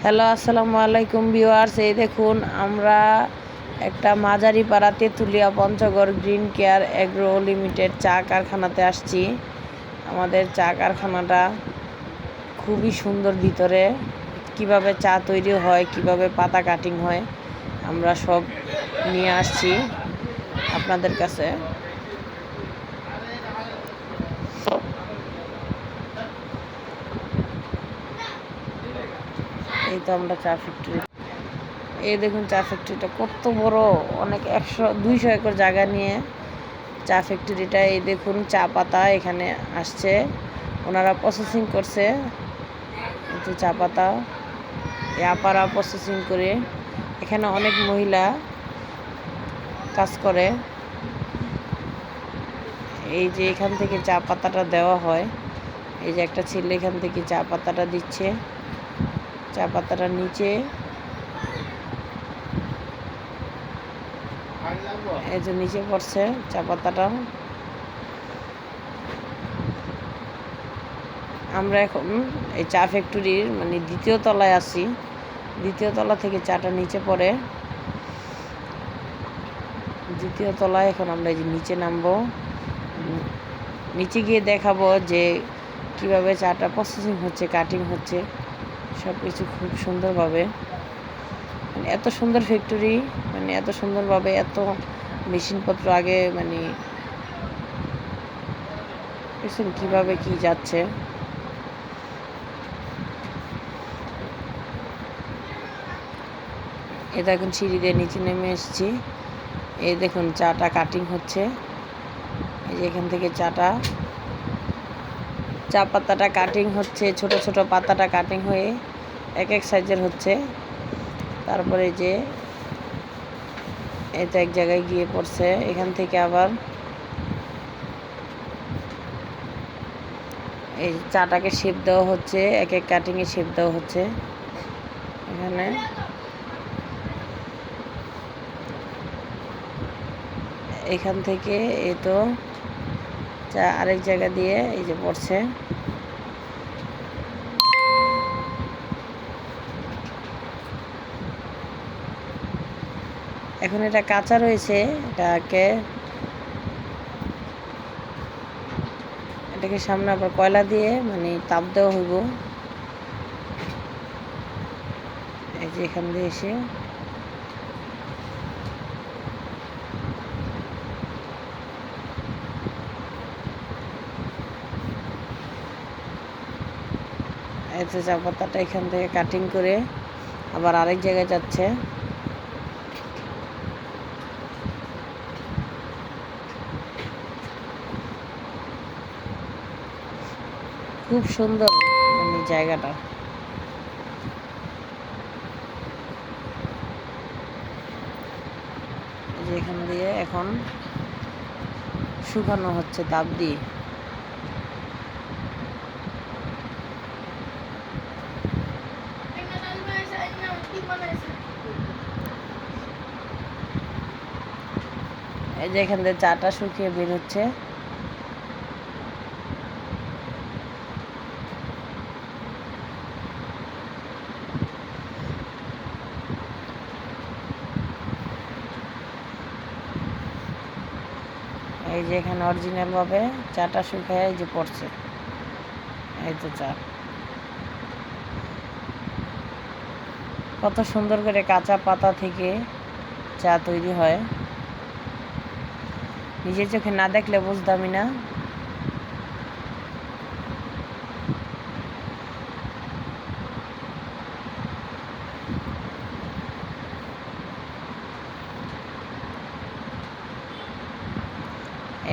Hello, আসসালামু আলাইকুম viewers. এই দেখুন, আমরা একটা মাঝারি পাড়া তেঁতুলিয়া পঞ্চগড় গ্রিন কেয়ার এগ্রো লিমিটেড চা কারখানাতে আসছি। আমাদের চা কারখানাটা খুবই সুন্দর। ভিতরে কিভাবে চা তৈরি হয়, কিভাবে পাতা কাটিং হয়, আমরা সব নিয়ে আসছি আপনাদের কাছে। এই তো আমরা চা ফ্যাক্টরি। এই দেখুন চা ফ্যাক্টরিটা কত বড়, অনেক 100-200 একর জায়গা নিয়ে চা ফ্যাক্টরিটা। এই দেখুন চা পাতা এখানে আসছে, ওনারা প্রসেসিং করছে। কিন্তু চা পাতা আপারা প্রসেসিং করে, এখানে অনেক মহিলা কাজ করে। এই যে এখান থেকে চা পাতাটা দেওয়া হয়, এই যে একটা ছেলে এখান থেকে চা পাতাটা দিচ্ছে। চা পাতাটা নিচে এই যে নিচে পড়ছে চা পাতাটা। আমরা এখন এই চা ফ্যাক্টরির দ্বিতীয় তলায় আছি। দ্বিতীয় তলা থেকে চাটা নিচে পড়ে। দ্বিতীয় তলায় এখন আমরা এই যে নিচে নামবো। নিচে গিয়ে দেখাবো যে কিভাবে চাটা প্রসেসিং হচ্ছে, কাটিং হচ্ছে, সব কিছু খুব সুন্দরভাবে। এত সুন্দর ফ্যাক্টরি, এত সুন্দরভাবে এত মেশিনপত্র আগে কিভাবে কি যাচ্ছে। এটা এখন সিঁড়ি দিয়ে নিচে নেমে এসেছি। এই দেখুন চাটা কাটিং হচ্ছে। এই যে এখান থেকে চা পাতাটা কাটিং হচ্ছে, ছোট ছোট পাতাটা কাটিং হয়ে এক এক সাইজের হচ্ছে। তারপরে যে এটা এক জায়গায় গিয়ে পড়ছে, এখান থেকে আবার এই চাটাকে শেপ দেওয়া হচ্ছে, এক এক কাটিংয়ে শেপ দেওয়া হচ্ছে। এখানে এখান থেকে এই তো চা আরেক জায়গা দিয়ে এই যে পড়ছে। এখন এটা কাঁচা রয়েছে, এটাকে সামনে আবার কয়লা দিয়ে তাপ দেওয়া হইব। এই যে এখান দিয়ে এসে এতে চা পাতাটা এখান থেকে কাটিং করে আবার আরেক জায়গায় যাচ্ছে। খুব সুন্দর জায়গাটা। যে এখান দিয়ে এখন শুকানো হচ্ছে তাপ দিয়ে। এই যে এখান থেকে চাটা শুকিয়ে বের হচ্ছে। এই যে এখানে অরিজিনাল ভাবে চাটা শুকিয়ে এই যে পড়ছে। এই তো চা কত সুন্দর করে কাঁচা পাতা থেকে চা তৈরি হয়, নিজের চোখে না দেখলে বুঝতামই না।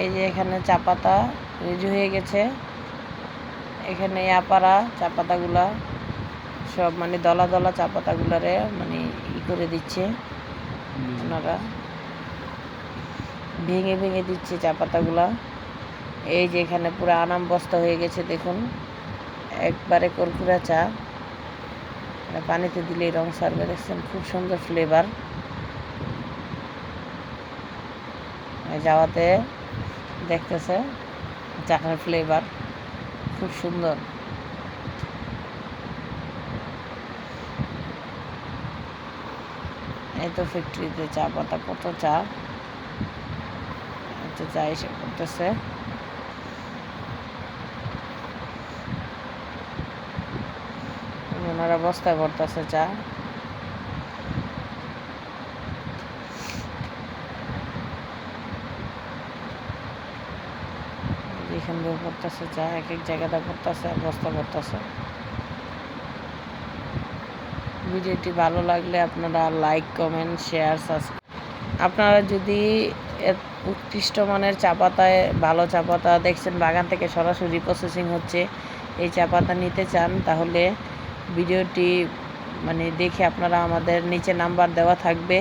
এই যে এখানে চা পাতা রেডি হয়ে গেছে। এখানে আপারা চা পাতাগুলা সব দলা দলা চা পাতাগুলারে করে দিচ্ছে। ওনারা ভেঙে ভেঙে দিচ্ছে চা পাতাগুলা। এই যে এখানে পুরো আনাম বস্তা হয়ে গেছে, দেখুন একবারে কুরকুরা চা। পানিতে দিলেই রং সারবে, দেখছেন খুব সুন্দর ফ্লেভার। যাওয়াতে দেখতেছে চাটার ফ্লেভার খুব সুন্দর। এই তো ফ্যাক্টরিতে চা পাতা, কত চা, এত চা এসে করতেছে। ওনারা বস্তায় ভরতেছে চা। এখান দিয়ে পড়তেছে চা, এক এক জায়গাটা পড়তেছে আর বস্তা পড়তেছে। ভিডিওটি ভালো লাগলে আপনারা লাইক, কমেন্ট, শেয়ার, সাবস্ক্রাইব। আপনারা যদি উৎকৃষ্ট মানের চা পাতায় ভালো চা পাতা দেখছেন, বাগান থেকে সরাসরি প্রসেসিং হচ্ছে, এই চা পাতা নিতে চান, তাহলে ভিডিওটি দেখে আপনারা আমাদের নিচে নাম্বার দেওয়া থাকবে,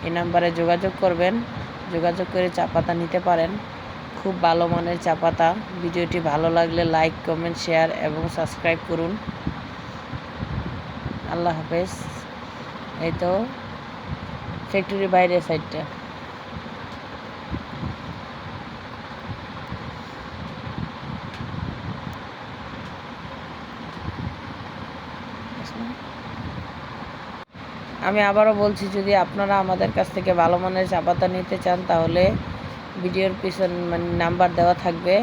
এই নাম্বারে যোগাযোগ করবেন, যোগাযোগ করে চা পাতা নিতে পারেন। খুব ভালো মানের চা পাতা। ভিডিওটি ভালো লাগলে লাইক, কমেন্ট, শেয়ার এবং সাবস্ক্রাইব করুন। আল্লাহ হাফেজ। এই তো ফ্যাক্টরির বাইরের সাইডটা। আমি আবারও বলছি, যদি আপনারা আমাদের কাছ থেকে ভালো মানের চা পাতা নিতে চান, তাহলে ভিডিওর পিছন নাম্বার দেওয়া থাকবে।